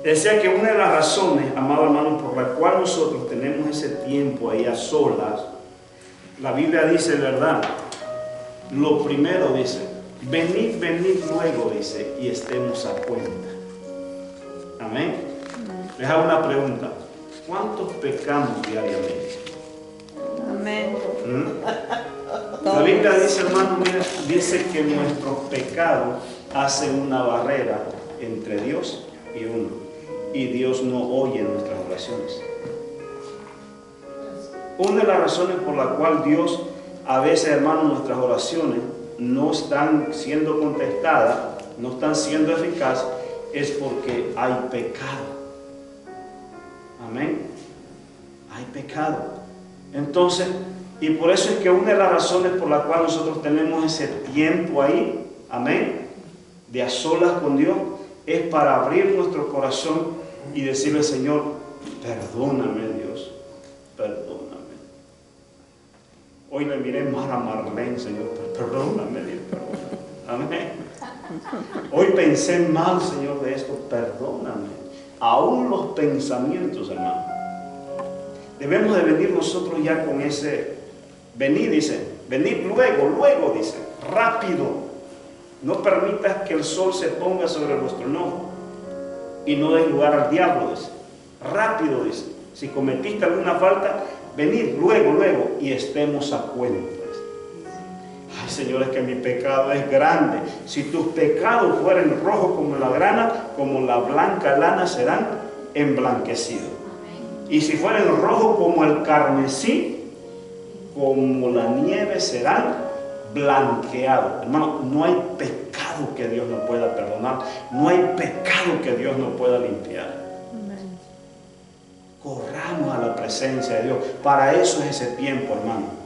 Decía que una de las razones, amado hermano, por la cual nosotros tenemos ese tiempo ahí a solas, la Biblia dice, ¿verdad? Lo primero dice, venid luego, dice, y estemos a cuenta. Amén. Les hago una pregunta. ¿Cuántos pecamos diariamente? Amén. La Biblia dice, hermano, mira, dice que nuestros pecados hacen una barrera entre Dios y uno. Y Dios no oye nuestras oraciones. Una de las razones por la cual Dios, a veces, hermano, nuestras oraciones no están siendo contestadas, no están siendo eficaces, es porque hay pecado. Amén. Hay pecado. Entonces, y por eso es que una de las razones por la cual nosotros tenemos ese tiempo ahí, amén, de a solas con Dios, es para abrir nuestro corazón y decirle, Señor, perdóname, Dios, perdóname. Hoy le miré mal a Marlene, Señor, perdóname, Dios, perdóname. Amén. Hoy pensé mal, Señor, de esto, perdóname. Aún los pensamientos, hermano. Debemos de venir nosotros ya con ese, venid, dice, venid luego, dice, rápido. No permitas que el sol se ponga sobre vuestro enojo y no des lugar al diablo, dice. Rápido, dice. Si cometiste alguna falta, venid luego y estemos a cuenta. Ay, Señor, es que mi pecado es grande. Si tus pecados fueren rojos como la grana, como la blanca lana, serán emblanquecidos. Y si fueren rojos como el carmesí, como la nieve, serán blanqueado. Hermano, no hay pecado que Dios no pueda perdonar, no hay pecado que Dios no pueda limpiar. Amén. Corramos a la presencia de Dios. Para eso es ese tiempo, hermano.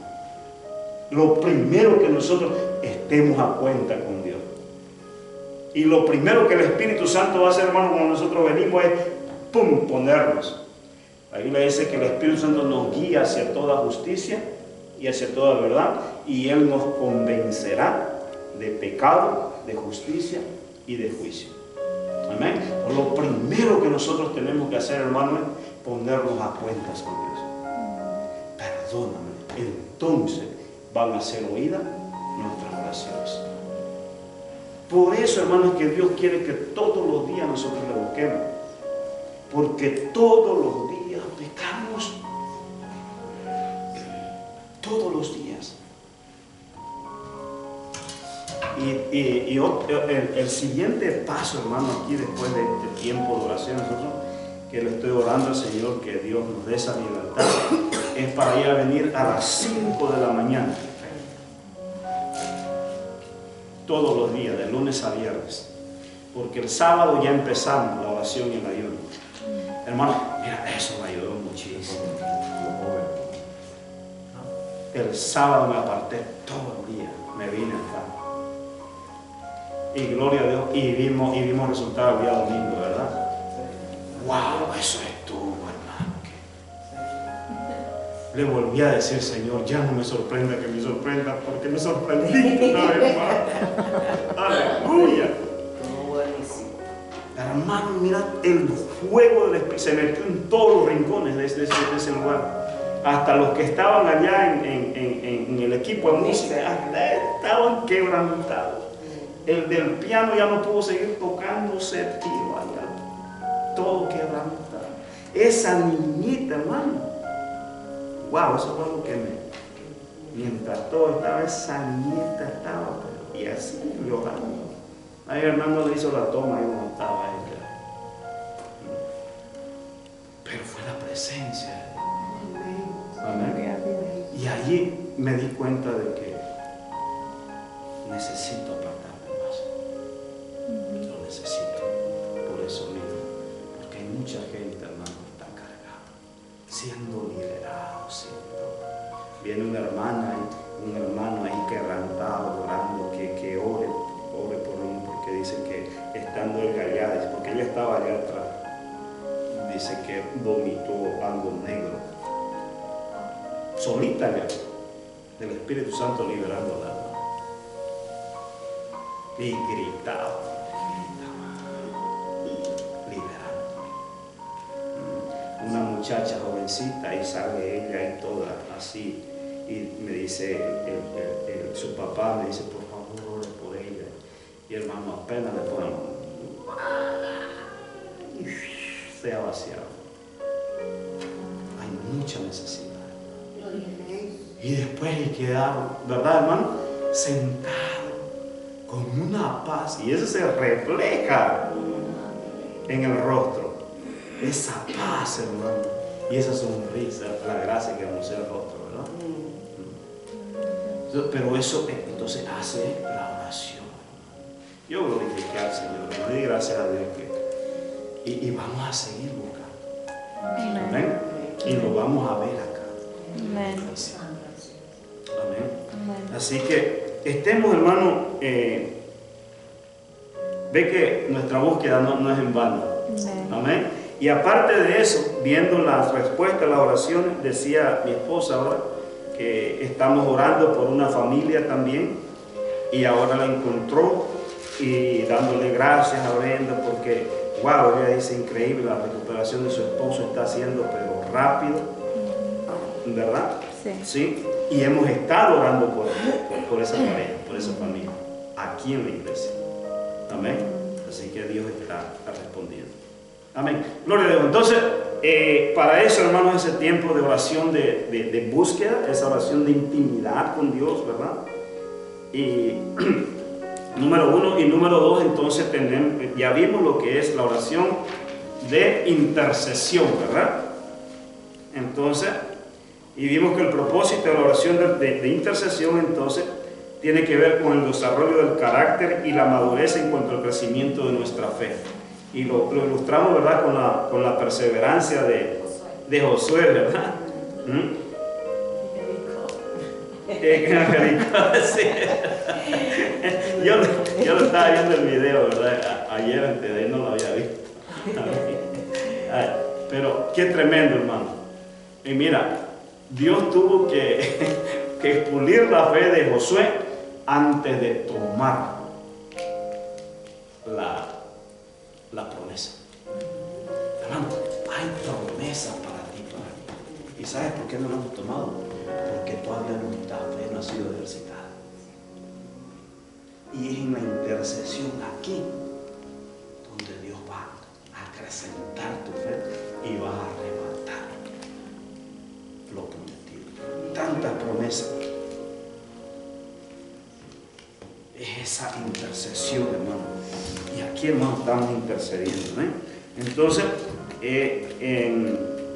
Lo primero que nosotros estemos a cuenta con Dios. Y lo primero que el Espíritu Santo va a hacer, hermano, cuando nosotros venimos es ponernos. La Biblia dice que el Espíritu Santo nos guía hacia toda justicia y hacia toda verdad, y Él nos convencerá de pecado, de justicia y de juicio. Amén. Lo primero que nosotros tenemos que hacer, hermano, es ponernos a cuentas con Dios. Perdóname. Entonces van a ser oídas nuestras oraciones. Por eso, hermanos, que Dios quiere que todos los días nosotros le busquemos, porque todos los días pecamos. Todos los días. Y el siguiente paso, hermano, aquí después de este tiempo de oración, nosotros que le estoy orando al Señor que Dios nos dé esa libertad, es para ir a venir a las 5 de la mañana. Todos los días, de lunes a viernes. Porque el sábado ya empezamos la oración y el ayuno. Hermano, mira, eso me ayudó muchísimo. El sábado me aparté todo el día, me vine acá. Y gloria a Dios, y vimos resultados el día domingo, ¿verdad? ¡Wow! Eso estuvo, hermano. Le volví a decir, Señor, ya no me sorprenda que me sorprenda, porque me sorprendí una vez más. ¡Aleluya! Hermano, mira, el fuego del Espíritu se metió en todos los rincones de ese lugar. Hasta los que estaban allá en el equipo de música estaban quebrantados. El del piano ya no pudo seguir tocando, se tiró allá. Todo quebrantado. Esa niñita, hermano. Wow, eso fue lo que mientras todo estaba, esa niñita estaba, y así llorando. Ahí Hernando le hizo la toma y no estaba ella. Pero fue la presencia de Dios. Amén. Y allí me di cuenta de que necesito apartarme más. Lo necesito. Por eso mismo. Porque hay mucha gente, hermano, que está cargada, siendo liberado, Viene una hermana y un hermano ahí quebrantado, orando, que ore por uno, porque dice que estando él allá, porque ella estaba allá atrás, dice que vomitó algo negro. Solita allá, del Espíritu Santo liberando la alma. Y gritaba, liberando. muchacha jovencita y sale ella y toda así. Y me dice, su papá me dice, por favor, ore por ella. Y el hermano apenas le pone, y se ha vaciado. Hay mucha necesidad. Y después quedaron, ¿verdad, hermano? Sentado con una paz. Y eso se refleja en el rostro. Esa paz, hermano. Y esa sonrisa, la gracia que anuncia el rostro, ¿verdad? Pero eso entonces hace la oración. Yo glorifique al Señor. Le doy gracias a Dios y vamos a seguir buscando. Amén. Y lo vamos a ver acá. Amén. Amén. Así que estemos, hermano, ve que nuestra búsqueda no es en vano. Amén. Y aparte de eso, viendo las respuestas a las oraciones, decía mi esposa ahora que estamos orando por una familia también y ahora la encontró y dándole gracias a Brenda porque, wow, ella dice increíble, la recuperación de su esposo está haciendo pero rápido, ¿verdad? Sí. Y hemos estado orando por esa pareja, por esa familia, aquí en la iglesia. Amén. Así que Dios está respondiendo. Amén. Gloria a Dios. Entonces, para eso, hermanos, ese tiempo de oración de búsqueda, esa oración de intimidad con Dios, ¿verdad? Y número 1 y número 2, entonces ya vimos lo que es la oración de intercesión, ¿verdad? Entonces, y vimos que el propósito de la oración de intercesión, entonces, tiene que ver con el desarrollo del carácter y la madurez en cuanto al crecimiento de nuestra fe. Y lo ilustramos, ¿verdad?, con la perseverancia de Josué, ¿verdad? Sí. Yo lo estaba viendo el video, ¿verdad? Ayer, antes de ahí no lo había visto. Pero qué tremendo, hermano. Y mira, Dios tuvo que pulir la fe de Josué antes de tomar la promesa. Hermano, hay promesas para ti, para mí. ¿Y sabes por qué no la hemos tomado? Porque todavía nuestra fe no ha sido ejercitada. Y es en la intercesión aquí donde Dios va a acrecentar tu fe y va a arrebatar lo prometido. Tantas promesas. Es esa intercesión, hermano. Y aquí, hermano, estamos intercediendo, ¿eh? Entonces,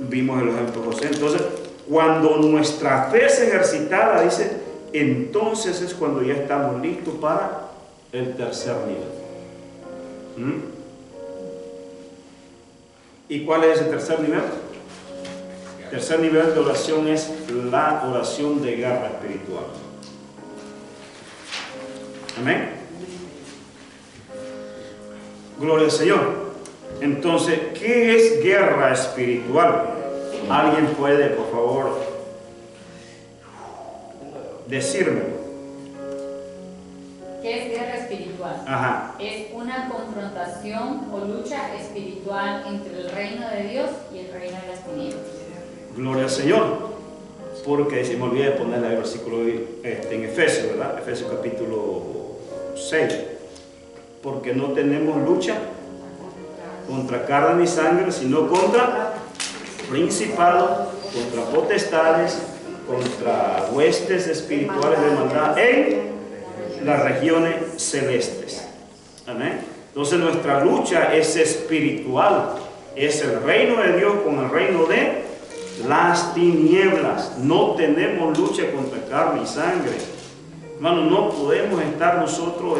vimos el ejemplo de José. Entonces, cuando nuestra fe es ejercitada, dice, entonces es cuando ya estamos listos para el tercer nivel. ¿Y cuál es ese tercer nivel? El tercer nivel de oración es la oración de guerra espiritual. Amén. Gloria al Señor. Entonces, ¿qué es guerra espiritual? ¿Alguien puede, por favor, decírmelo? ¿Qué es guerra espiritual? Ajá. Es una confrontación o lucha espiritual entre el reino de Dios y el reino de las tinieblas. Gloria al Señor. Porque se me olvidé de ponerle el versículo en Efesios, ¿verdad? Efesios capítulo 6. Porque no tenemos lucha contra carne ni sangre, sino contra principados, contra potestades, contra huestes espirituales de maldad en las regiones celestes. Amén. Entonces nuestra lucha es espiritual, es el reino de Dios con el reino de las tinieblas. No tenemos lucha contra carne y sangre. Hermano, no podemos estar nosotros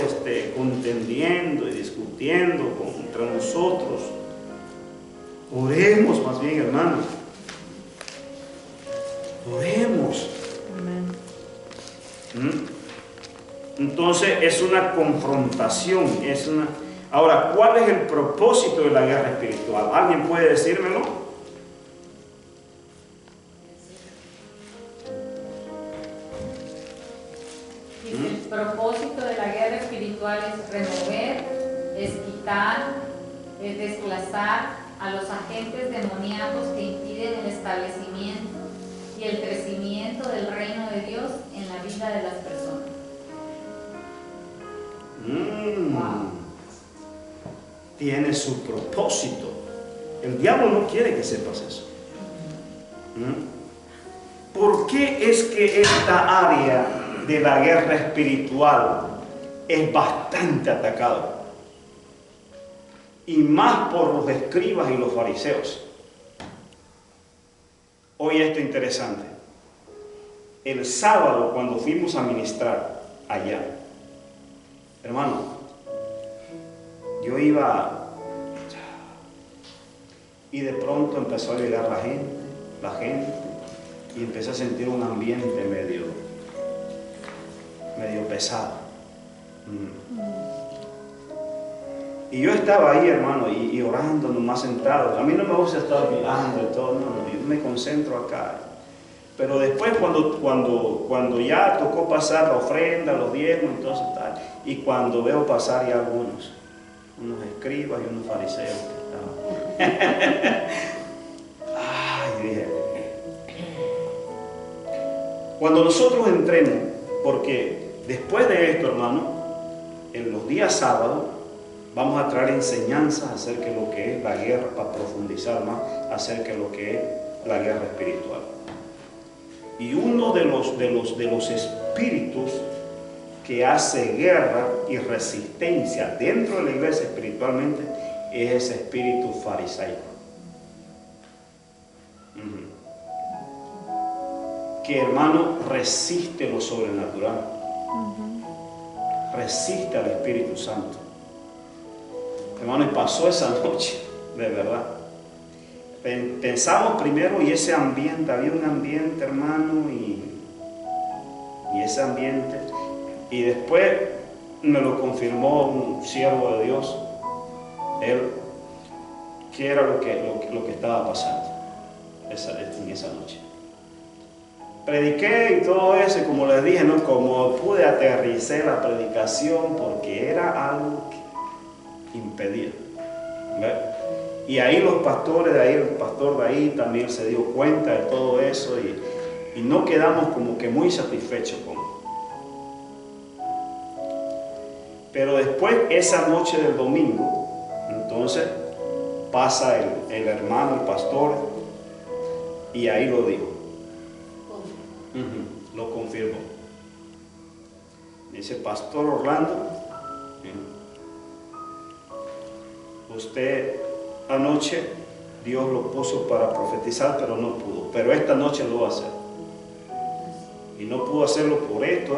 contendiendo y discutiendo contra nosotros. Oremos más bien, hermano. Oremos. Amén. Entonces es una confrontación. Ahora, ¿cuál es el propósito de la guerra espiritual? ¿Alguien puede decírmelo? El propósito de la guerra espiritual es remover, es quitar, es desplazar a los agentes demoníacos que impiden el establecimiento y el crecimiento del reino de Dios en la vida de las personas. Tiene su propósito. El diablo no quiere que sepas eso. ¿Por qué es que esta área de la guerra espiritual es bastante atacada? Y más por los escribas y los fariseos. Oye, esto interesante. El sábado, cuando fuimos a ministrar allá, hermano, yo iba y de pronto empezó a llegar la gente, y empecé a sentir un ambiente medio pesado. Y yo estaba ahí, hermano, y orando, nomás sentado. A mí no me gusta estar mirando y todo, no, yo me concentro acá. Pero después cuando ya tocó pasar la ofrenda, los diezmos, entonces tal, y cuando veo pasar ya unos escribas y unos fariseos que estaban. Ay, dije, cuando nosotros entremos, porque después de esto, hermano, en los días sábados, vamos a traer enseñanzas acerca de lo que es la guerra, para profundizar más acerca de lo que es la guerra espiritual. Y uno de los espíritus que hace guerra y resistencia dentro de la iglesia espiritualmente es ese espíritu farisaico. Que, hermano, resiste lo sobrenatural. Resiste al Espíritu Santo. Hermano, y pasó esa noche, de verdad. Pensamos primero, y ese ambiente, había un ambiente, hermano, y ese ambiente, y después me lo confirmó un siervo de Dios, él, que era lo que estaba pasando en esa noche. Prediqué y todo eso, y como les dije, ¿no? Como pude aterricé la predicación, porque era algo que impedía. ¿Ve? Y ahí los pastores de ahí, el pastor de ahí también se dio cuenta de todo eso, y no quedamos como que muy satisfechos con. Pero después, esa noche del domingo, entonces pasa el hermano, el pastor, y ahí lo dijo. Lo confirmó. Dice: Pastor Orlando, usted anoche Dios lo puso para profetizar, pero no pudo. Pero esta noche lo va a hacer. Y no pudo hacerlo por esto,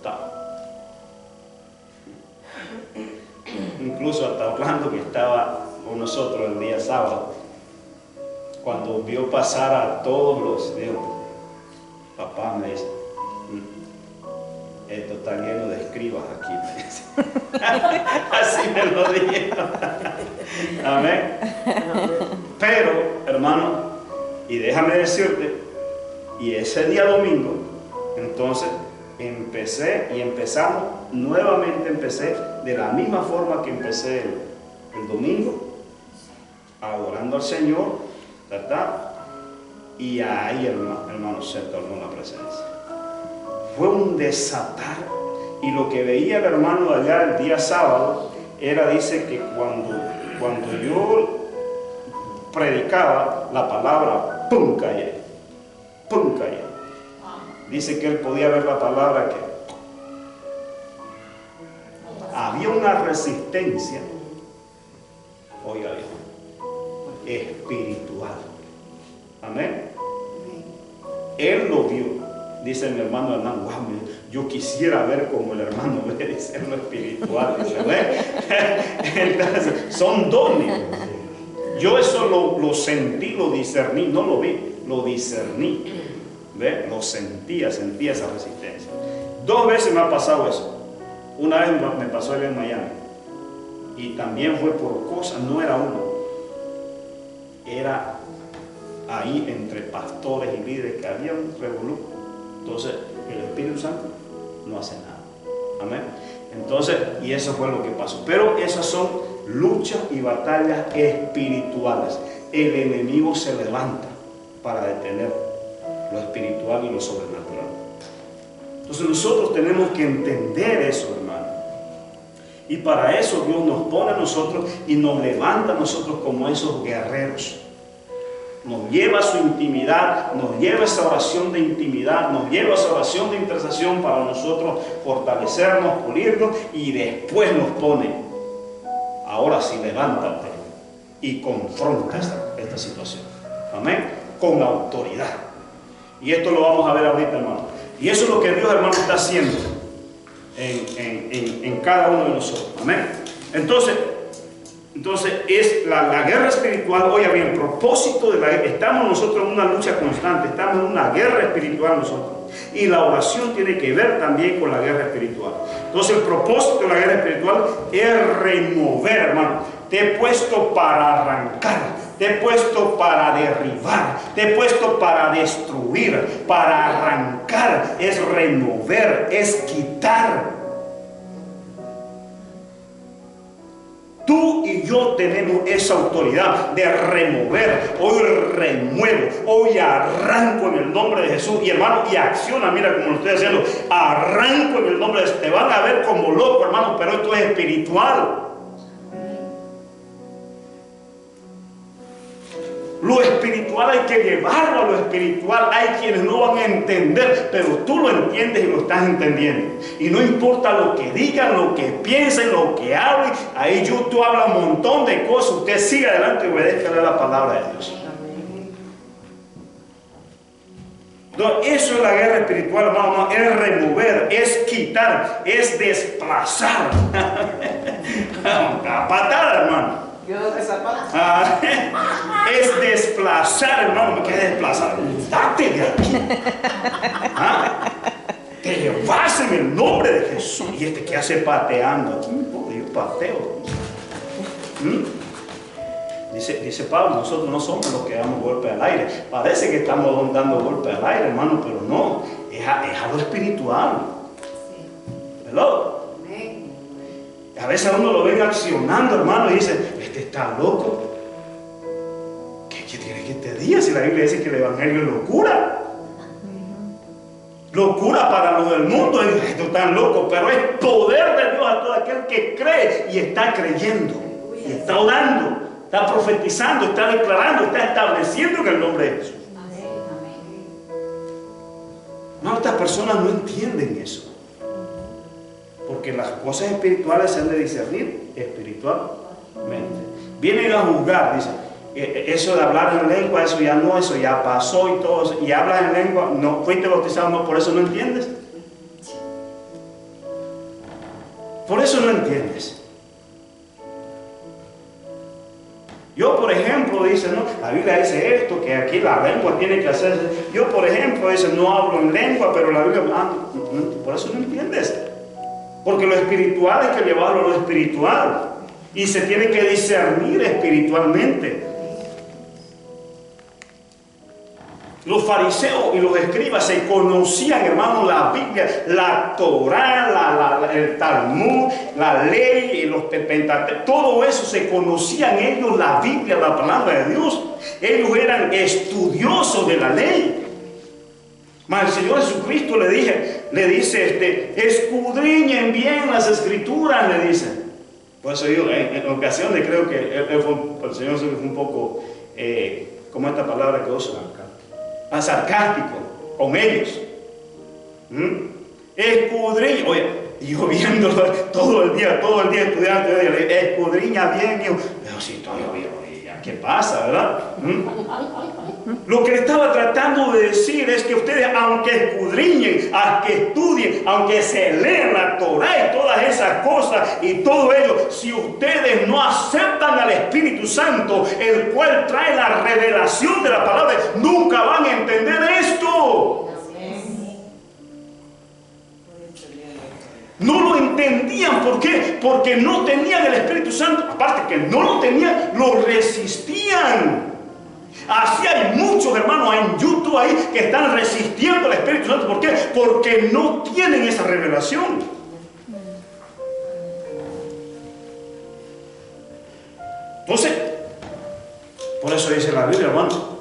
tal. Incluso hasta Orlando, que estaba con nosotros el día sábado, cuando vio pasar a todos los, dijo: papá, me dice, esto está lleno de escribas aquí, me dice. Así me lo dijeron. Amén. Pero, hermano, y déjame decirte, y ese día domingo, entonces empezamos de la misma forma que empecé el domingo, adorando al Señor, ¿verdad? Y ahí, hermano, se tornó la presencia. Fue un desatar. Y lo que veía el hermano allá el día sábado era, dice, que cuando yo predicaba la palabra, ¡pum!, caía. ¡Pum!, caía. Dice que él podía ver la palabra, que había una resistencia, oiga bien, espiritual. Amén. Él lo vio. Dice mi hermano Hernán: wow, yo quisiera ver como el hermano ve, dice, en lo espiritual. Dice, entonces, son dones. Yo eso lo sentí, lo discerní, no lo vi, lo discerní. ¿Ve? Lo sentía esa resistencia. 2 veces me ha pasado eso. Una vez me pasó allá en Miami. Y también fue por cosas, no era uno. Era ahí entre pastores y líderes, que había un revolú. Entonces el Espíritu Santo no hace nada. Amén. Entonces, y eso fue lo que pasó. Pero esos son luchas y batallas espirituales. El enemigo se levanta para detener lo espiritual y lo sobrenatural. Entonces nosotros tenemos que entender eso, hermano. Y para eso Dios nos pone a nosotros y nos levanta a nosotros como esos guerreros. Nos lleva a su intimidad, nos lleva a esa oración de intimidad, nos lleva a esa oración de intercesión para nosotros fortalecernos, pulirnos, y después nos pone, ahora sí, levántate y confronta esta situación. Amén. Con autoridad. Y esto lo vamos a ver ahorita, hermano. Y eso es lo que Dios, hermano, está haciendo en cada uno de nosotros. Amén. Entonces es la guerra espiritual. Oiga bien, el propósito de la guerra, estamos nosotros en una lucha constante, estamos en una guerra espiritual nosotros. Y la oración tiene que ver también con la guerra espiritual. Entonces el propósito de la guerra espiritual es remover, hermano. Te he puesto para arrancar, te he puesto para derribar, te he puesto para destruir, para arrancar. Es remover, es quitar. Tú y yo tenemos esa autoridad de remover. Hoy remuevo, hoy arranco en el nombre de Jesús. Y hermano, y acciona, mira como lo estoy haciendo. Arranco en el nombre de Jesús. Te van a ver como loco, hermano, pero esto es espiritual. Lo espiritual hay que llevarlo a lo espiritual. Hay quienes no van a entender, pero tú lo entiendes y lo estás entendiendo. Y no importa lo que digan, lo que piensen, lo que hablen. Ahí YouTube habla un montón de cosas. Usted sigue adelante y obedezca la palabra de Dios. Entonces, eso es la guerra espiritual, hermano. Es remover, es quitar, es desplazar. A patada, hermano. Es desplazar, hermano. ¿Me quieres desplazar? Date de aquí. Te vas en el nombre de Jesús. Y este que hace pateando. Yo pateo. Dice Pablo, nosotros no somos los que damos golpe al aire. Parece que estamos dando golpe al aire, hermano, pero no. Es a lo espiritual. ¿Verdad? A veces uno lo ven accionando, hermano, y dice, este está loco. ¿Qué tiene que te diga si la Biblia dice que el evangelio es locura? Locura para los del mundo, esto es tan loco, pero es poder de Dios a todo aquel que cree y está creyendo, y está orando, está profetizando, está declarando, está estableciendo en el nombre de Jesús. No, estas personas no entienden eso. Porque las cosas espirituales se han de discernir espiritualmente. Vienen a juzgar, dice, eso de hablar en lengua, eso ya no, eso ya pasó y todo eso. Y hablas en lengua, no fuiste bautizado, no, por eso no entiendes. Por eso no entiendes. Yo, por ejemplo, dice, no, la Biblia dice esto, que aquí la lengua tiene que hacerse. Yo, por ejemplo, dice, no hablo en lengua, pero la Biblia, por eso no entiendes. Porque lo espiritual hay que llevarlo a lo espiritual. Y se tiene que discernir espiritualmente. Los fariseos y los escribas se conocían, hermanos, la Biblia, la Torá, el Talmud, la ley, los Pentateucos, todo eso se conocían ellos, la Biblia, la palabra de Dios. Ellos eran estudiosos de la ley. Mas el Señor Jesucristo le dice, escudriñen bien las escrituras, le dice. Por eso yo, en ocasiones creo que el Señor fue un poco, como esta palabra que usa, sarcástico con ellos. Escudriña, oye, yo viéndolo todo el día estudiando, escudriña bien, yo sí, todavía, ¿qué pasa, verdad? Lo que le estaba tratando de decir es que ustedes, aunque escudriñen, aunque estudien, aunque se lean la Torá y todas esas cosas y todo ello, si ustedes no aceptan al Espíritu Santo, el cual trae la revelación de la palabra, nunca van a entender esto. No lo entendían. ¿Por qué? Porque no tenían el Espíritu Santo. Aparte que no lo tenían, lo resistían. Así hay muchos hermanos en YouTube ahí que están resistiendo al Espíritu Santo. ¿Por qué? Porque no tienen esa revelación. Entonces, por eso dice la Biblia, hermano,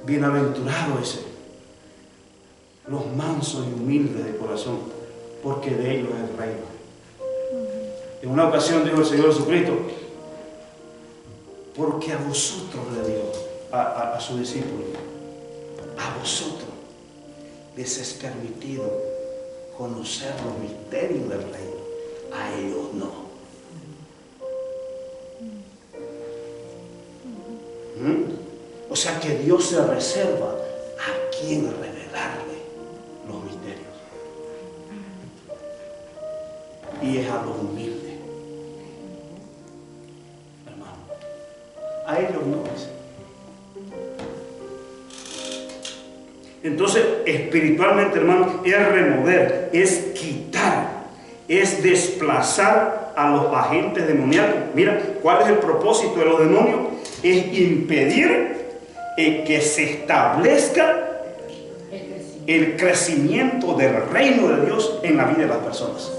bienaventurado ese, los mansos y humildes de corazón, porque de ellos es el reino. En una ocasión dijo el Señor Jesucristo, porque a vosotros le dijo a sus discípulos, a vosotros les es permitido conocer los misterios del reino, a ellos no. O sea que Dios se reserva a quien revelarle los misterios. Y es a los humildes, hermano. A ellos no es. Entonces, espiritualmente, hermano, es remover, es quitar, es desplazar a los agentes demoníacos. Mira, ¿cuál es el propósito de los demonios? Es impedir que se establezca el crecimiento del reino de Dios en la vida de las personas.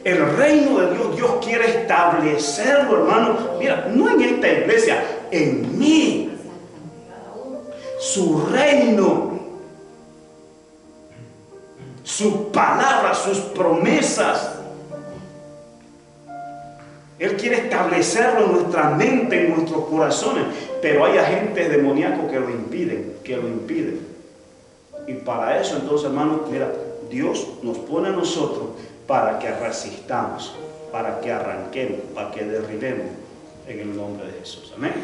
El reino de Dios, Dios quiere establecerlo, hermano. Mira, no en esta iglesia, en mí. Su reino, su palabra, sus promesas. Él quiere establecerlo en nuestra mente, en nuestros corazones. Pero hay agentes demoníacos que lo impiden, Y para eso, entonces, hermanos, mira, Dios nos pone a nosotros para que resistamos, para que arranquemos, para que derribemos en el nombre de Jesús. Amén.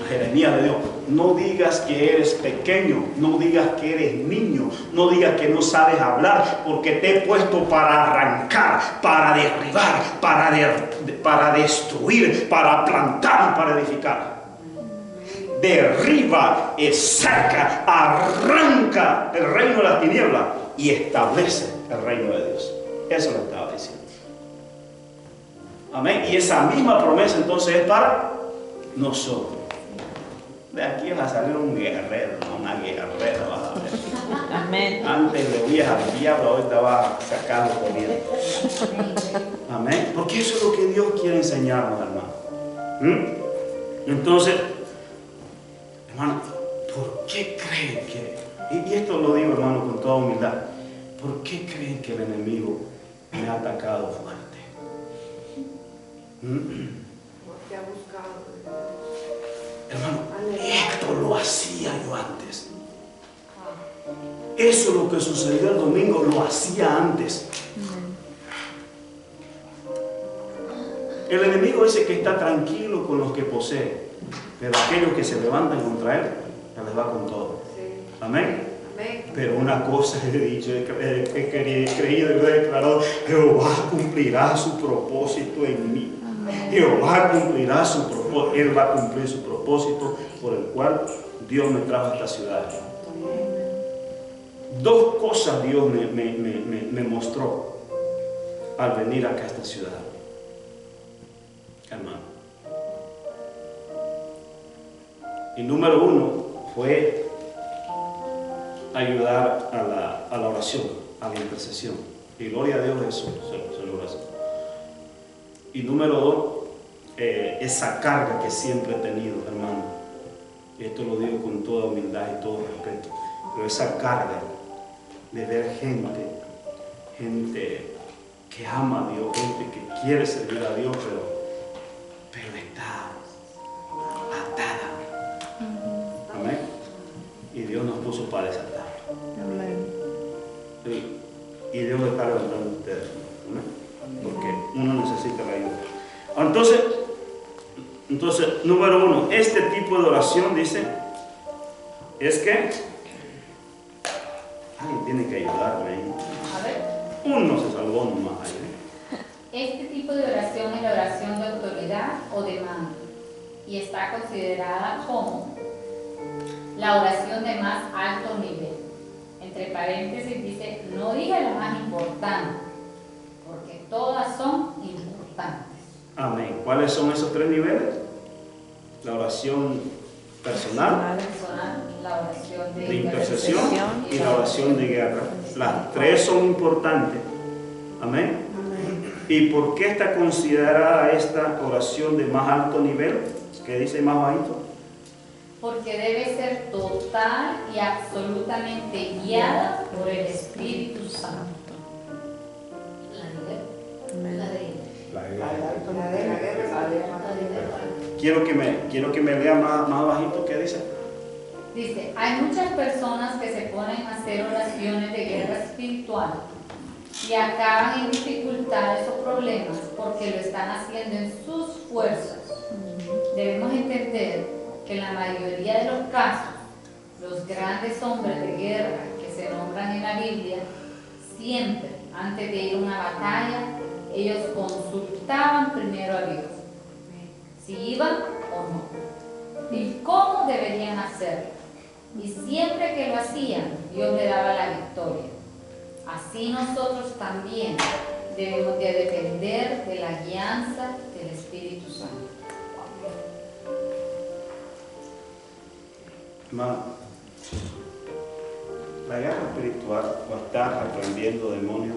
Jeremías le dijo, no digas que eres pequeño, no digas que eres niño, no digas que no sabes hablar, porque te he puesto para arrancar, para derribar, para destruir, para plantar y para edificar. Derriba, saca, arranca el reino de la tiniebla y establece el reino de Dios. Eso lo estaba diciendo. Amén. Y esa misma promesa entonces es para nosotros. De aquí va a salir un guerrero, no una guerrera, vas a ver. Amén. Antes le oías al diablo, ahorita vas a sacarlo corriendo. Amén. Porque eso es lo que Dios quiere enseñarnos, hermano. Entonces, hermano, ¿por qué creen que, y esto lo digo, hermano, con toda humildad, ¿por qué creen que el enemigo me ha atacado fuerte? Porque ha buscado. Hermano, esto lo hacía yo antes. Eso es lo que sucedió el domingo, lo hacía antes. El enemigo ese que está tranquilo con los que posee, pero aquellos que se levantan contra él, él les va con todo. Amén. Pero una cosa he dicho, he creído y lo he declarado, Jehová cumplirá su propósito en mí. Jehová cumplirá su propósito, Él va a cumplir su propósito por el cual Dios me trajo a esta ciudad. Dos cosas Dios me mostró al venir acá a esta ciudad, hermano. Y número uno fue ayudar a la oración, a la intercesión. Y gloria a Dios, eso se logra hacer. Y número dos, esa carga que siempre he tenido, hermano. Y esto lo digo con toda humildad y todo respeto. Pero esa carga de ver gente que ama a Dios, gente que quiere servir a Dios, pero está atada. Amén. Y Dios nos puso para desatar. Amén. Y Dios lo está levantando a ustedes. Amén. Porque uno necesita la ayuda. Entonces, número uno, este tipo de oración dice, es que alguien tiene que ayudarme. A ver. Uno se salvó nomás ahí. Este tipo de oración es la oración de autoridad o de mando y está considerada como la oración de más alto nivel. Entre paréntesis dice, no diga la más importante, porque todas son importantes. Amén. ¿Cuáles son esos tres niveles? La oración personal, la oración de intercesión y la oración de guerra. Las tres son importantes. Amén. ¿Y por qué está considerada esta oración de más alto nivel? ¿Qué dice más bajito? Porque debe ser total y absolutamente guiada por el Espíritu Santo. Quiero que me lea más bajito. ¿Qué dice? Dice, hay muchas personas que se ponen a hacer oraciones de guerra espiritual y acaban en dificultades o problemas porque lo están haciendo en sus fuerzas. Debemos entender que en la mayoría de los casos, los grandes hombres de guerra que se nombran en la Biblia, siempre antes de ir a una batalla, ellos consultaban primero a Dios, si iban o no, y cómo deberían hacerlo. Y siempre que lo hacían, Dios le daba la victoria. Así nosotros también debemos de depender de la guianza del Espíritu Santo. Hermano, la guerra espiritual o estar aprendiendo demonios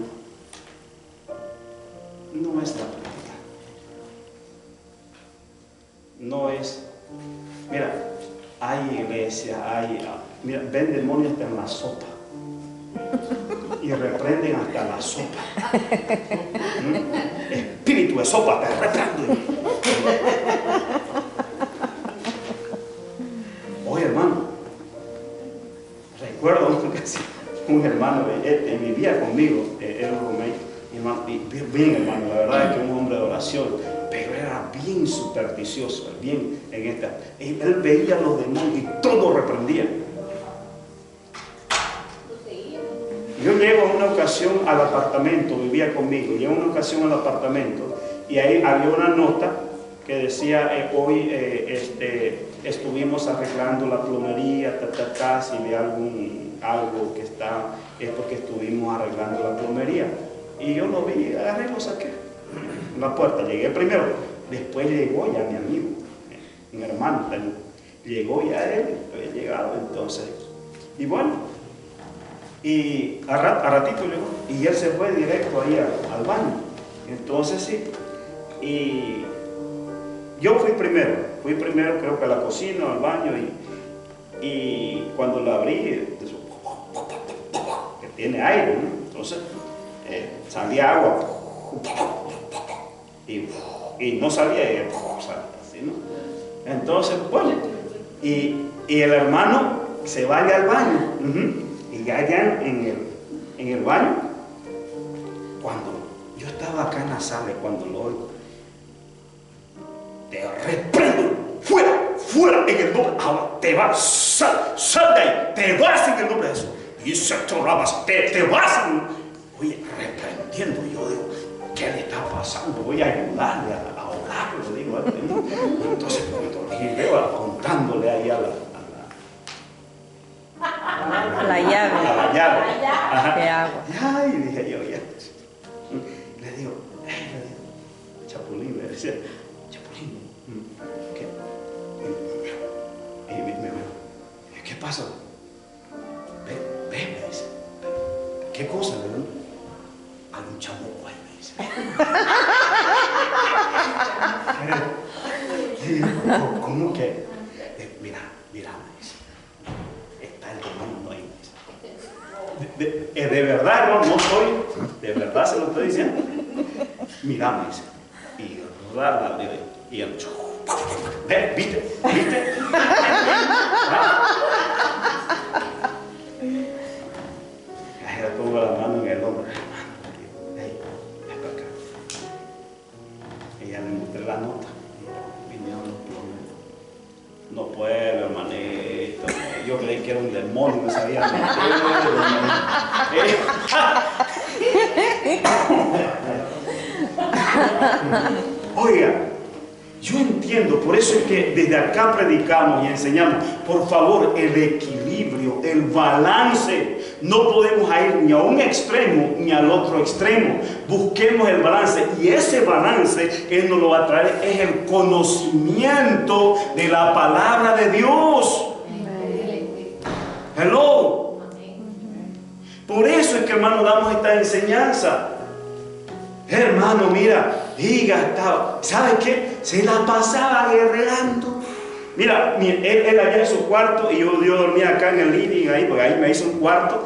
no es la práctica. No es. Mira, hay iglesia, mira, ven demonios hasta en la sopa. Y reprenden hasta la sopa. Espíritu de sopa, te reprendo. Oye, hermano, recuerdo un hermano vivía conmigo, era un roommate, bien hermano, la verdad es que un hombre de oración, pero era bien supersticioso, bien en esta. Él veía los demonios y todo reprendía. Yo llego a una ocasión al apartamento, vivía conmigo, llego a una ocasión al apartamento y ahí había una nota que decía, hoy estuvimos arreglando la plomería, si ve algo que está, es porque estuvimos arreglando la plomería. Y yo lo vi, agarré y lo saqué en la puerta, llegué primero, después llegó ya mi amigo, mi hermano, llegó ya él, había llegado entonces, y bueno, y a ratito llegó, y él se fue directo ahí al baño, entonces sí, y yo fui primero creo que a la cocina, al baño, y cuando la abrí, que tiene aire, ¿no? Entonces salía agua, y no salía, así, ¿no? Entonces, bueno, y el hermano se va allá al baño, y ya allá en el baño, cuando yo estaba acá en la sala, cuando lo oigo, te reprendo, fuera en el nombre, ahora te vas, sal de ahí, te vas en el nombre de Jesús, y se chorrabas, te vas, oye, reprendiendo, yo digo, ¿qué le está pasando? Voy a ayudarle a orar, le digo, entonces y veo apuntándole ahí a la llave. A la llave. Ajá. De agua. Ay, dije yo, ya. Le digo, Chapulín, le decía, Chapulín, ¿qué? ¿Qué pasa? Ve, me dice. ¿Qué cosa, le digo? Hay un chamuco ahí, me dice. ¿Cómo que? Mira, me dice. Está el demonio ahí, me dice. De verdad, no soy, de verdad se lo estoy diciendo. Mira, me dice. Y rara, y el ve, ¿viste? Le pongo la mano en el hombro. Ven para acá. Ella le mostré la nota. Vinieron los plomeros. No puedo, hermanito. Yo creí que era un demonio, me sabía Oiga, yo entiendo, por eso es que desde acá predicamos y enseñamos, por favor, el equilibrio, el balance. No podemos ir ni a un extremo ni al otro extremo. Busquemos el balance, y ese balance Él nos lo va a traer, es el conocimiento de la palabra de Dios. Hello. Por eso es que, hermano, damos esta enseñanza. Hermano, mira, y gastaba. ¿Sabe qué? Se la pasaba guerreando. Mira, él allá en su cuarto y yo dormía acá en el living ahí, porque ahí me hizo un cuarto.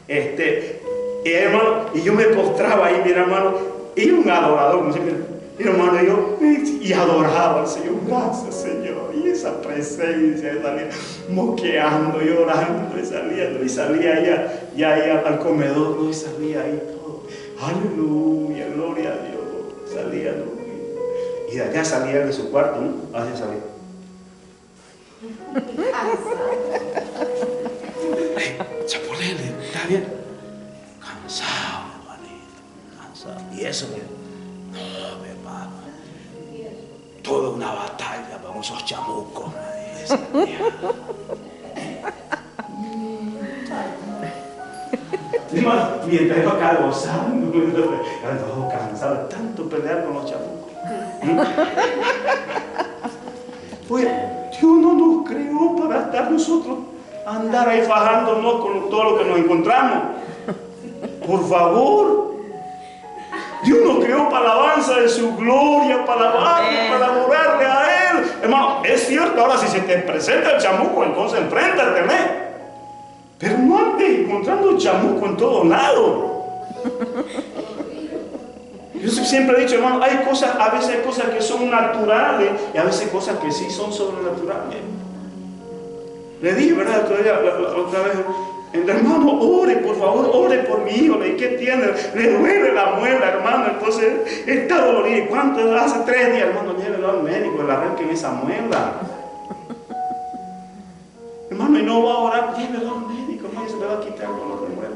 Hermano, y yo me postraba ahí, mira, hermano, y un adorador, como siempre. Mira, hermano, y adoraba al Señor. Gracias, Señor. Y esa presencia, salía moqueando, llorando, y salía ya al comedor, y salía ahí todo. Aleluya, gloria a Dios. Salía, y de allá salía de su cuarto, ¿no? Así salía. Chapulele, ¿está bien? Cansado, hermanito, cansado. Y eso, no, mi hermano, toda una batalla para esos chamucos. Mientras yo acá gozando, todo cansado de tanto pelear con los chamucos. Oye, Dios no nos creó para estar nosotros andar ahí fajándonos con todo lo que nos encontramos. Por favor. Dios nos creó para la alabanza de su gloria, para alabarle, para adorarle a Él. Hermano, es cierto, ahora si se te presenta el chamuco, entonces enfréntatele. Pero no andes encontrando el chamuco en todos lados. Yo siempre he dicho, hermano, hay cosas, a veces hay cosas que son naturales y a veces cosas que sí son sobrenaturales. Le dije, ¿verdad? Otra vez, hermano, ore, por favor, ore por mi hijo. ¿Qué tiene? Le duele la muela, hermano. Entonces, está dolorido. ¿Cuánto? Hace 3 días, hermano, llévelo al médico, le arranquen esa muela. Hermano, y no va a orar, llévelo al médico, hermano, se le va a quitar el dolor de muela.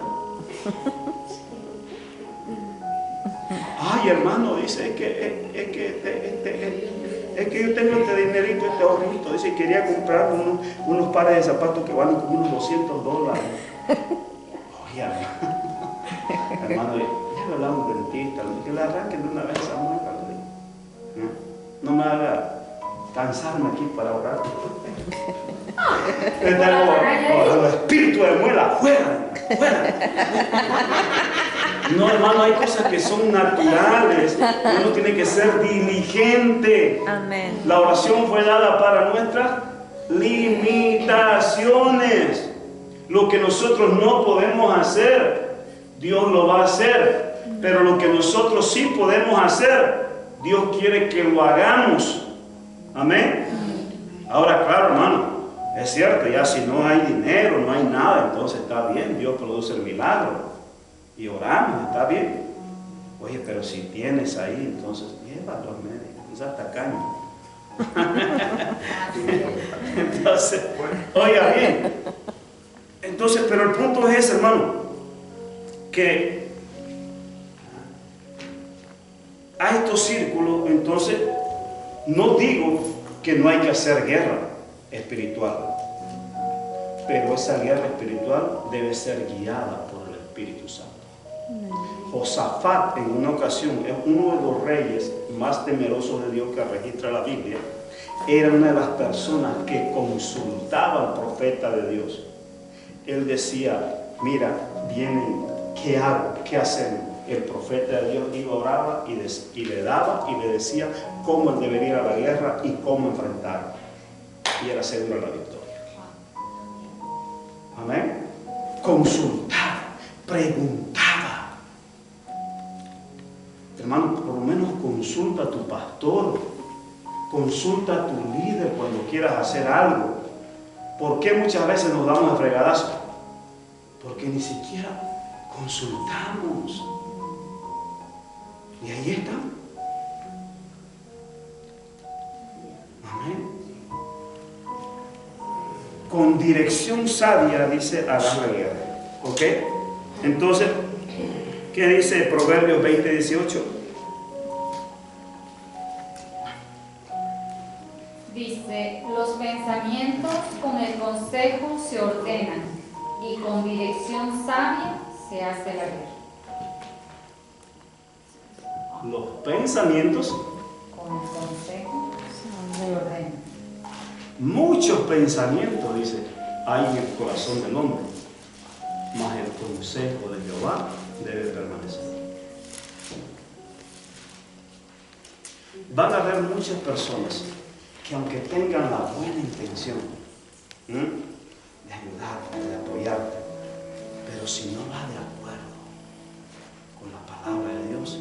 Ay, hermano, dice, es que yo tengo este dinerito, este ahorrito. Dice, quería comprar unos pares de zapatos que valen como unos $200. Oye, hermano, llévalo a un dentista, que le arranquen de una vez esa muela. No me haga cansarme aquí para orar. El espíritu de muela, fuera. No, hermano, hay cosas que son naturales. Uno tiene que ser diligente. Amén. La oración fue dada para nuestras limitaciones. Lo que nosotros no podemos hacer, Dios lo va a hacer. Pero lo que nosotros sí podemos hacer, Dios quiere que lo hagamos. Amén. Ahora, claro, hermano, es cierto, ya si no hay dinero, no hay nada, entonces está bien, Dios produce el milagro. Y oramos, está bien. Oye, pero si tienes ahí, entonces llévalo al médico, quizás hasta caño. Entonces, oiga bien. Entonces, pero el punto es ese, hermano, que a estos círculos, entonces, no digo que no hay que hacer guerra espiritual, pero esa guerra espiritual debe ser guiada por el Espíritu Santo. Josafat, en una ocasión, es uno de los reyes más temerosos de Dios que registra la Biblia. Era una de las personas que consultaba al profeta de Dios. Él decía, mira, vienen, ¿qué hago? ¿Qué hacemos? El profeta de Dios iba, oraba y le daba y le decía cómo él debería ir a la guerra y cómo enfrentarla. Y era segura la victoria. Amén. Consultaba, preguntaba. Hermano, por lo menos consulta a tu pastor, consulta a tu líder cuando quieras hacer algo. ¿Por qué muchas veces nos damos de fregadazo? Porque ni siquiera consultamos. Y ahí está. Amén. Con dirección sabia, dice, hagan la guerra. ¿Ok? Entonces, ¿qué dice Proverbios 20:18? Dice, los pensamientos con el consejo se ordenan y con dirección sabia se hace la guerra. Los pensamientos Con el consejo se ordenan. Muchos pensamientos, dice, hay en el corazón del hombre, mas el consejo de Jehová debe permanecer. van a haber muchas personas que aunque tengan la buena intención de ayudarte, de apoyarte, pero si no va de acuerdo con la palabra de Dios,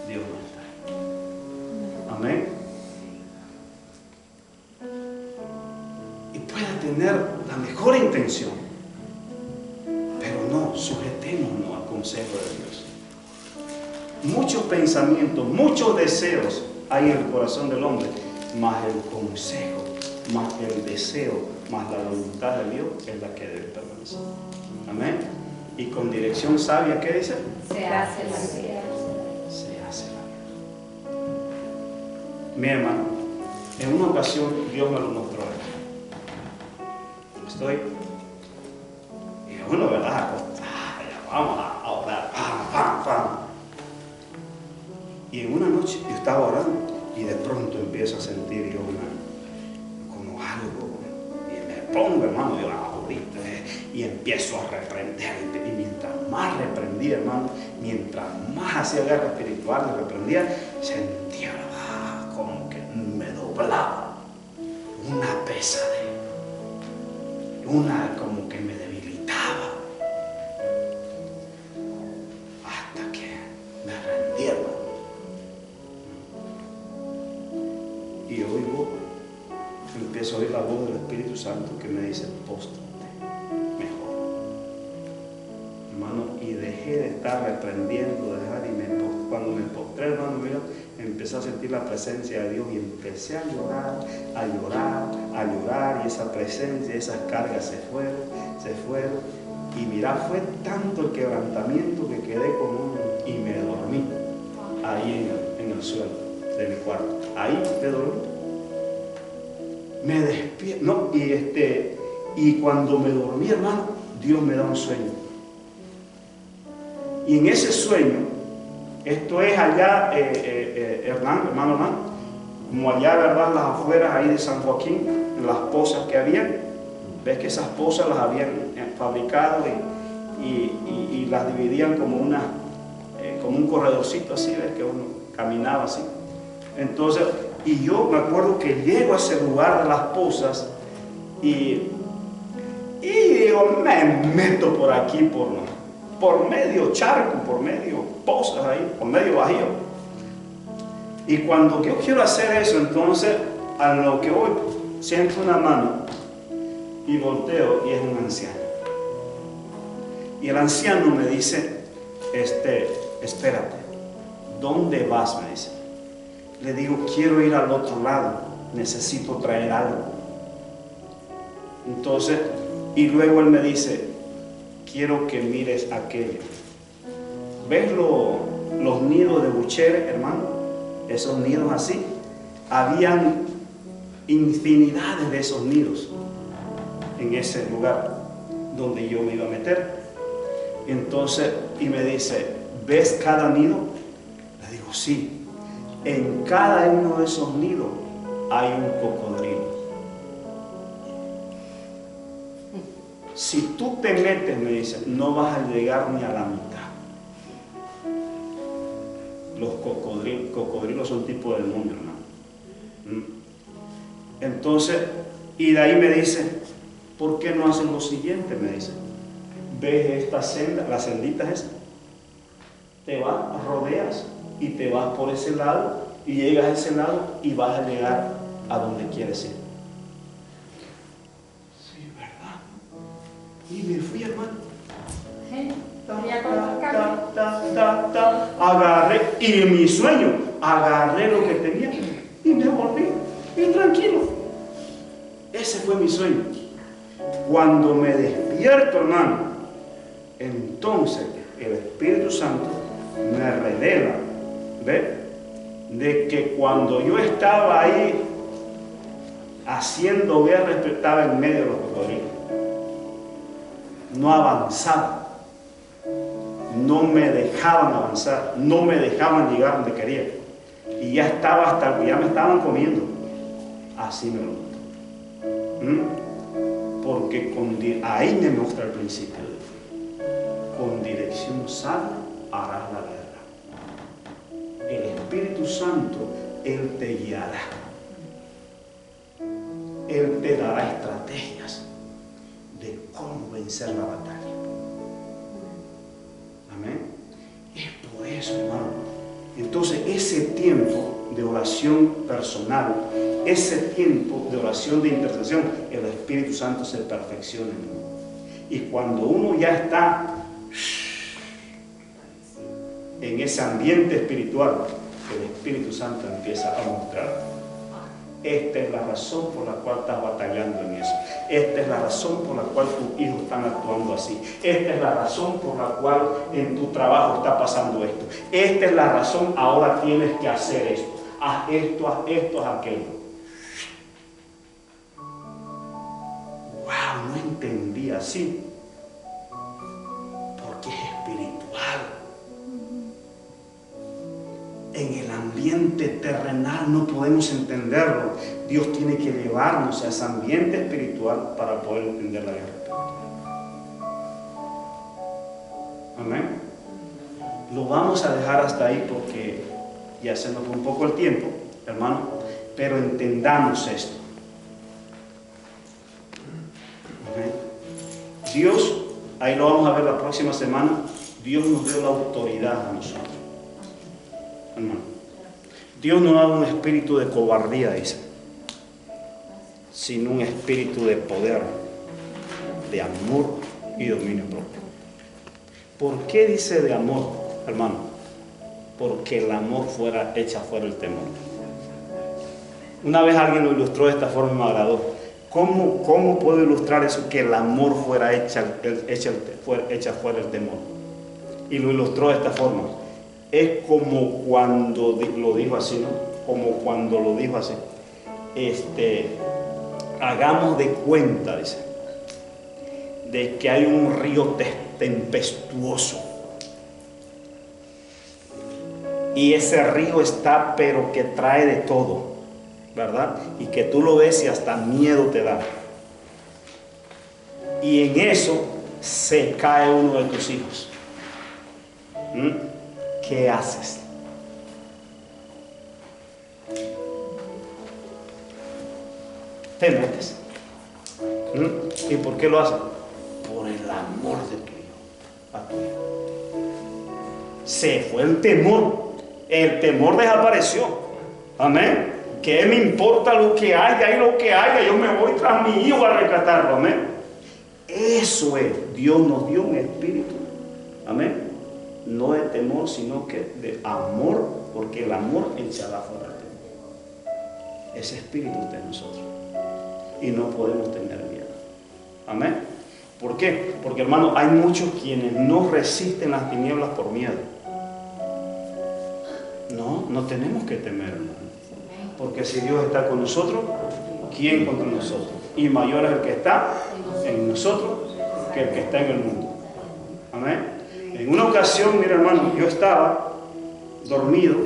Dios no está. Amén. Y puede tener la mejor intención, pero no, sujetémonos al consejo de Dios. Muchos pensamientos, muchos deseos hay en el corazón del hombre, más el consejo, más el deseo, más la voluntad de Dios es la que debe permanecer. Amén. Y con dirección sabia, ¿qué dice? Se hace la vida. Se hace la vida. Mi hermano, en una ocasión Dios me lo mostró. Estoy, y uno, ¿verdad? Vamos a orar, pam, pam. Y en una noche yo estaba orando y de pronto empiezo a sentir yo como algo, y me pongo, hermano, yo ahorita, y empiezo a reprender, y mientras más reprendía, hermano, mientras más hacía guerra espiritual, reprendía, sentía como que me doblaba una pesadez, una como que me debilitaba, hasta que me rendí, hermano. Y oigo, empiezo a oír la voz del Espíritu Santo que me dice, póstrate mejor. Hermano, y dejé de estar reprendiendo, cuando me postré, hermano mío, empecé a sentir la presencia de Dios y empecé a llorar, a llorar, a llorar, y esa presencia, esas cargas se fueron, y mira, fue tanto el quebrantamiento que quedé como y me dormí ahí en el suelo de mi cuarto. Ahí me dormí. Me despierto. No, y cuando me dormí, hermano, Dios me da un sueño. Y en ese sueño, esto es allá, hermano, como allá, ¿verdad? Las afueras ahí de San Joaquín, en las pozas que había. Ves que esas pozas las habían fabricado y las dividían como un corredorcito así, ves que uno caminaba así. Entonces, y yo me acuerdo que llego a ese lugar de las pozas y digo, me meto por aquí, por medio charco, por medio pozas ahí, por medio bajío. Y cuando yo quiero hacer eso, entonces, a lo que voy, siento una mano y volteo y es un anciano. Y el anciano me dice, espérate, ¿dónde vas? Me dice. Le digo, quiero ir al otro lado, necesito traer algo. Entonces, y luego él me dice, quiero que mires aquello. ¿Ves los nidos de bucheres, hermano? Esos nidos así. Habían infinidades de esos nidos en ese lugar donde yo me iba a meter. Entonces, y me dice, ¿ves cada nido? Le digo, sí. En cada uno de esos nidos hay un cocodrilo. Si tú te metes, me dice, no vas a llegar ni a la mitad. Los cocodrilos son tipo de demonio, hermano. Entonces, y de ahí me dice, ¿por qué no hacen lo siguiente? Me dice, ¿ves esta senda, las senditas esas? Te vas, rodeas y te vas por ese lado y llegas a ese lado y vas a llegar a donde quieres ir. Sí, ¿verdad? Y me fui, hermano. Agarré, y en mi sueño agarré lo que tenía y me volví bien tranquilo. Ese fue mi sueño. Cuando me despierto, hermano, entonces el Espíritu Santo me revela, ¿ve? De que cuando yo estaba ahí haciendo guerra, estaba en medio de los cocodrilos. No avanzaba, no me dejaban avanzar, no me dejaban llegar donde quería. Y ya estaba ya me estaban comiendo. Así me lo notó. Porque ahí me muestra el principio. Con dirección sabia harás la guerra. Espíritu Santo, Él te guiará. Él te dará estrategias de cómo vencer la batalla. Amén. Es por eso, hermano. Entonces, ese tiempo de oración personal, ese tiempo de oración de intercesión, el Espíritu Santo se perfecciona en uno. Y cuando uno ya está en ese ambiente espiritual, el Espíritu Santo empieza a mostrar. Esta es la razón por la cual estás batallando en eso. Esta es la razón por la cual tus hijos están actuando así. Esta es la razón por la cual en tu trabajo está pasando esto. Esta es la razón, ahora tienes que hacer esto. Haz esto, haz aquello. Wow, no entendí así. Porque es espiritual. En el ambiente terrenal no podemos entenderlo. Dios tiene que llevarnos a ese ambiente espiritual para poder entender la guerra espiritual. Amén. Lo vamos a dejar hasta ahí porque ya se nos fue un poco el tiempo, hermano, pero entendamos esto. Amén. Dios, ahí lo vamos a ver la próxima semana, Dios nos dio la autoridad a nosotros. Hermano, Dios no da un espíritu de cobardía, dice, sino un espíritu de poder, de amor y dominio propio. ¿Por qué dice de amor, hermano? Porque el amor echa fuera el temor. Una vez alguien lo ilustró de esta forma y me agradó. ¿Cómo puedo ilustrar eso? Que el amor echa fuera el temor. Y lo ilustró de esta forma. Es como cuando lo dijo así, ¿no? Como cuando lo dijo así. Hagamos de cuenta, dice, de que hay un río tempestuoso. Y ese río está, pero que trae de todo, ¿verdad? Y que tú lo ves y hasta miedo te da. Y en eso se cae uno de tus hijos. ¿Qué haces? Te metes. ¿Y por qué lo haces? Por el amor de tu hijo, a tu hijo. Se fue el temor. El temor desapareció. Amén. ¿Qué me importa lo que haya y lo que haya? Yo me voy tras mi hijo a rescatarlo. Amén. Eso es. Dios nos dio un espíritu. Amén. No de temor, sino que de amor, porque el amor echará fuera el temor. Ese espíritu está en nosotros. Y no podemos tener miedo. Amén. ¿Por qué? Porque, hermano, hay muchos quienes no resisten las tinieblas por miedo. No tenemos que temer, hermano. Porque si Dios está con nosotros, ¿quién contra nosotros? Y mayor es el que está en nosotros que el que está en el mundo. Amén. En una ocasión, mira, hermano, yo estaba dormido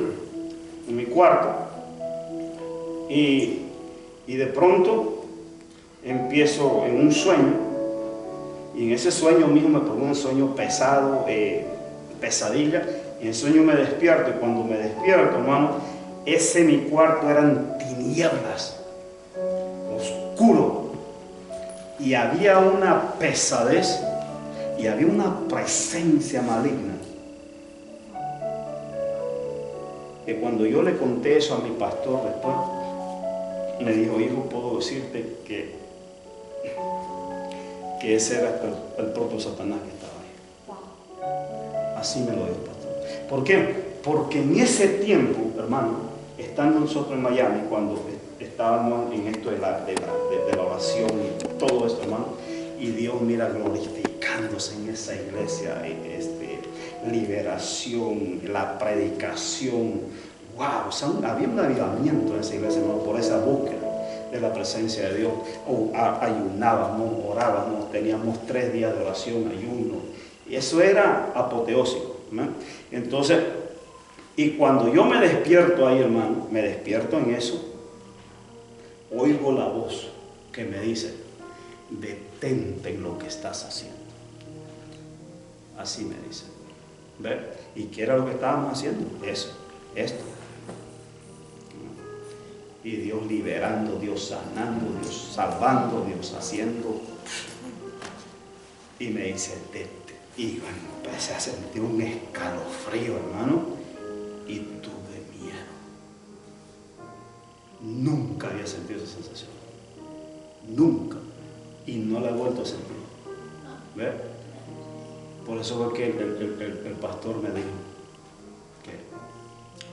en mi cuarto y de pronto empiezo en un sueño, y en ese sueño mismo me pongo un sueño pesado, pesadilla, y en el sueño me despierto, y cuando me despierto, hermano, mi cuarto eran tinieblas, oscuro, y había una pesadez y había una presencia maligna. Y cuando yo le conté eso a mi pastor después, me dijo: hijo, puedo decirte que ese era el propio Satanás que estaba ahí. Así me lo dijo el pastor. ¿Por qué? Porque en ese tiempo, hermano, estando nosotros en Miami, cuando estábamos en esto de la oración y todo esto, hermano, y Dios, mira, glorificándose en esa iglesia, liberación, la predicación, wow, o sea, había un avivamiento en esa iglesia, hermano, por esa búsqueda de la presencia de Dios. Ayunábamos, orábamos, teníamos 3 días de oración, ayuno, y eso era apoteósico, ¿no? Entonces, y cuando yo me despierto ahí, hermano, me despierto en eso, oigo la voz que me dice: detente en lo que estás haciendo. Así me dice. ¿Ve? ¿Y qué era lo que estábamos haciendo? Eso, esto. Y Dios liberando, Dios sanando, Dios salvando, Dios haciendo. Y me dice, y bueno, empecé a sentir un escalofrío, hermano, y tuve miedo. Nunca había sentido esa sensación. Nunca. Y no la he vuelto a sentir. ¿Ves? Por eso fue que el pastor me dijo que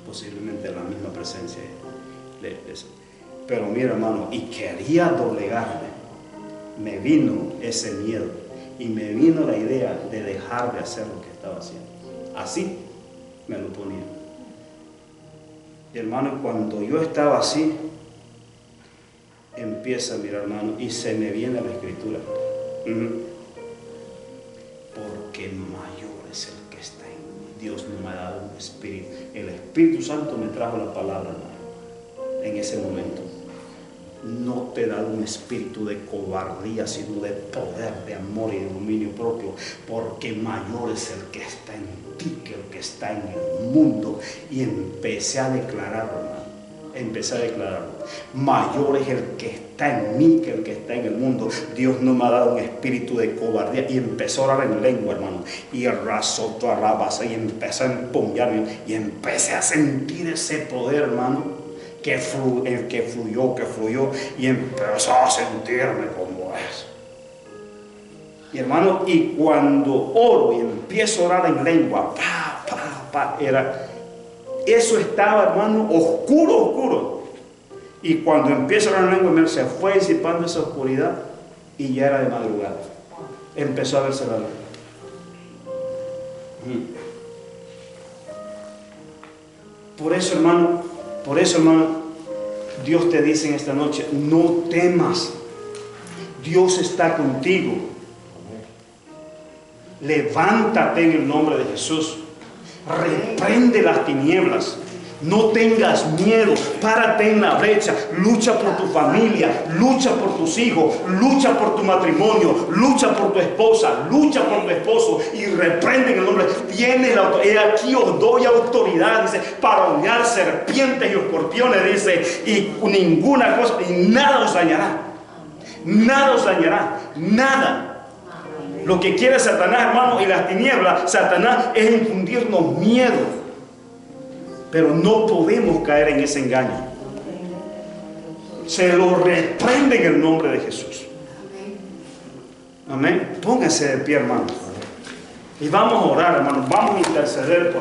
posiblemente la misma presencia de eso. Pero mira, hermano, y quería doblegarme. Me vino ese miedo y me vino la idea de dejar de hacer lo que estaba haciendo. Así me lo ponía. Y hermano, cuando yo estaba así, empieza, mira, hermano, y se me viene la escritura. Porque mayor es el que está en mí. Dios no me ha dado un espíritu. El Espíritu Santo me trajo la palabra, hermano, en ese momento. No te he dado un espíritu de cobardía, sino de poder, de amor y de dominio propio, porque mayor es el que está en ti que el que está en el mundo. Y empecé a declararlo, hermano. Empecé a declararlo. Mayor es el que está en mí que el que está en el mundo. Dios no me ha dado un espíritu de cobardía. Y empezó a orar en lengua, hermano. Y rasoto arrabas, y empecé a empuñarme. Y empecé a sentir ese poder, hermano. Que fluyó, y empezó a sentirme como eso. Y hermano, y cuando oro y empiezo a orar en lengua, eso estaba, hermano, oscuro. Y cuando empiezo a orar en lengua, se fue disipando esa oscuridad y ya era de madrugada. Empezó a verse la luz. Por eso, hermano, Dios te dice en esta noche, no temas. Dios está contigo. Levántate en el nombre de Jesús. Reprende las tinieblas. No tengas miedo. Párate en la brecha. Lucha por tu familia. Lucha por tus hijos. Lucha por tu matrimonio. Lucha por tu esposa. Lucha por tu esposo. Y reprende en el nombre. Tiene la autoridad. Aquí os doy autoridad. Dice, para hollar serpientes y escorpiones. Dice, y ninguna cosa. Y nada os dañará. Nada os dañará. Nada. Lo que quiere Satanás, hermano, y las tinieblas, Satanás, es infundirnos miedo. Pero no podemos caer en ese engaño. Se lo reprende en el nombre de Jesús. Amén. Póngase de pie, hermano. Y vamos a orar, hermano. Vamos a interceder por